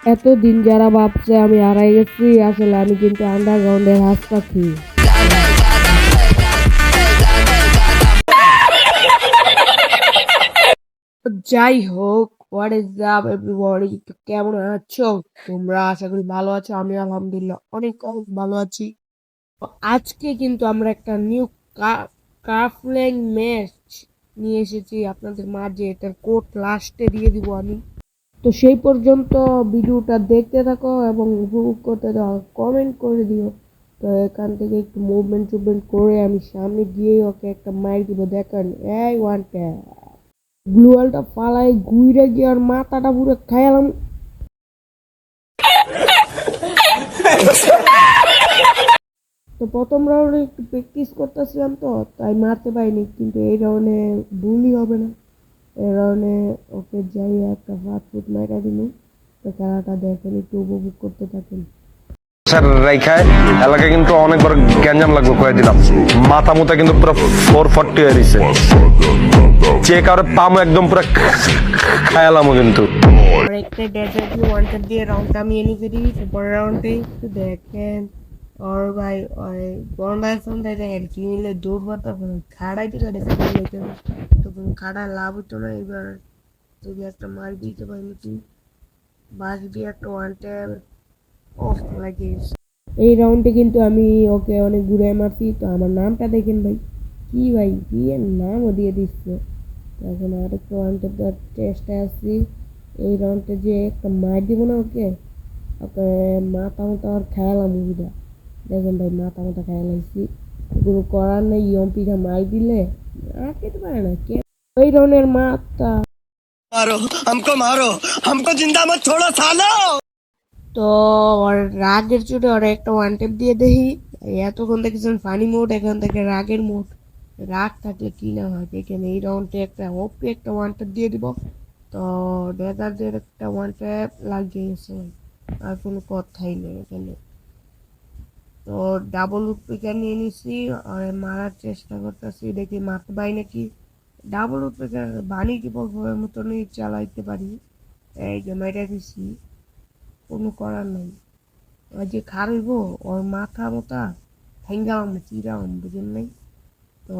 এতদিন যারা ভাবছে আমি হারাই গেছি, আসলে আমি কিন্তু আন্ডারগ্রাউন্ডের হাঁস পাখি। যাই হোক, হোয়াট ইজ আপ এভরিবডি, কেমন আছো তোমরা? আশা করি ভালো আছো। আমি আলহামদুলিল্লাহ অনেক অনেক ভালো আছি। তো আজকে কিন্তু আমরা একটা নিউ কাফলিং ম্যাচ নিয়ে এসেছি আপনাদের মাঝে। এটার কোড লাস্টে দিয়ে দিব আমি। তো সেই পর্যন্ত ভিডিওটা দেখতে থাকো এবং উপভোগ করতে দাও, কমেন্ট করে দিও। তো এখান থেকে একটু মুভমেন্ট করে আমি সামনে গিয়ে ওকে একটা মাইক দিব। দেখেন, এই ওয়ান ট্যাপ গ্লুয়ালটা ফালাই ঘুরে গিয়ে আর মাথাটা পুরো খাইলাম। তো প্রথম রাউন্ডে একটু প্র্যাকটিস করতেছিলাম, তো তাই মারতে পারিনি, কিন্তু এই রাউন্ডে ভুলই হবে না। এই রাউন্ডে ওকে যাই একটা ফাস্ট মাইরা দিল। তো খেলাটা দেখেন, একটু উপভোগ করতে থাকেন। স্যার রাইখায় এলাকায় কিন্তু অনেক বড় গ্যাঞ্জাম লাগবে কয়ে দিলাম। মাথা মুথা কিন্তু পুরো 440 হয়ে দিছে। যে কারো পামো একদম পুরো খায়ালামও কিন্তু। আর একটা ডেজার্ট ওয়ানটার দিয়ে রাউন্ডটা আমি এনে ফেলি। পরের রাউন্ডে একটু দেখেন, और भाई और कौन भाई सुन रहे थे यार, कि ले दूर बात अपन खाड़ा ही लड़े थे लेके। तो तुम खाड़ा लाभ तो ना एक बार तो भी একটা মার দিতে পারলি তুই, বাস দিয়ে একটা ওয়ান ট্যাপ অফ লাগিস। এই রাউন্ডে কিন্তু আমি ওকে অনেক ঘুরে মারছি। তো আমার নামটা দেখেন ভাই, কি ভাই কি এর নামও দিয়ে দিচ্ছে। এখন আরেকটা ওয়ান ট্যাপ দেওয়ার চেষ্টায় আসছি। এই রাউন্ডে যে একটা মার দিব না ওকে, ওকে মাথা মতো আর খেয়ালাম মুভিটা। দেখেন ভাই, মাথা মাথা খাই লাগছি। কোনো করার নেই, ইয়ম্পিটা মার দিলে আর খেতে পারে না কে। ওই রনের মাথা मारो मारो हमको जिंदा मत छोड़ो सालो। তো ওর রাগের চোটে ওরা একটা ওয়ান টেপ দিয়ে দেখি। এতক্ষণ দেখেছেন ফানি মোড, এখান থেকে রাগের মোড। রাগ থাকলে কি না হয় দেখেন। এই রাউন্ডে একটা ওপি একটা ওয়ান টেপ দিয়ে দিব। তো ডেজার্টের একটা ওয়ান টেপ লাগিয়ে গেছে, আর কোনো কথাই নেই এখানে। তো ডাবল উডপিকার নিয়ে নিছি আর মারার চেষ্টা করতেছি, দেখি মারতে পারি নাকি। ডাবল উডপিকার বানিয়ে কি বলবো মতনই চালাইতে পারি। এই যে মেরে দিছি, কোনো করার নাই। ওই যে খারইব ওর মাথা মোটা ভেঙ্গালাম চিরাম, বুঝেন নাই। তো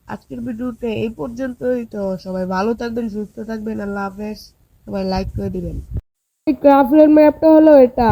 আজকের ভিডিওতে এই পর্যন্তই। তো সবাই ভালো থাকবেন, সুস্থ থাকবেন, আল্লাহ হাফেজ। সবাই লাইক করে দিবেন। এই ক্রাফলের ম্যাপটা হলো এটা।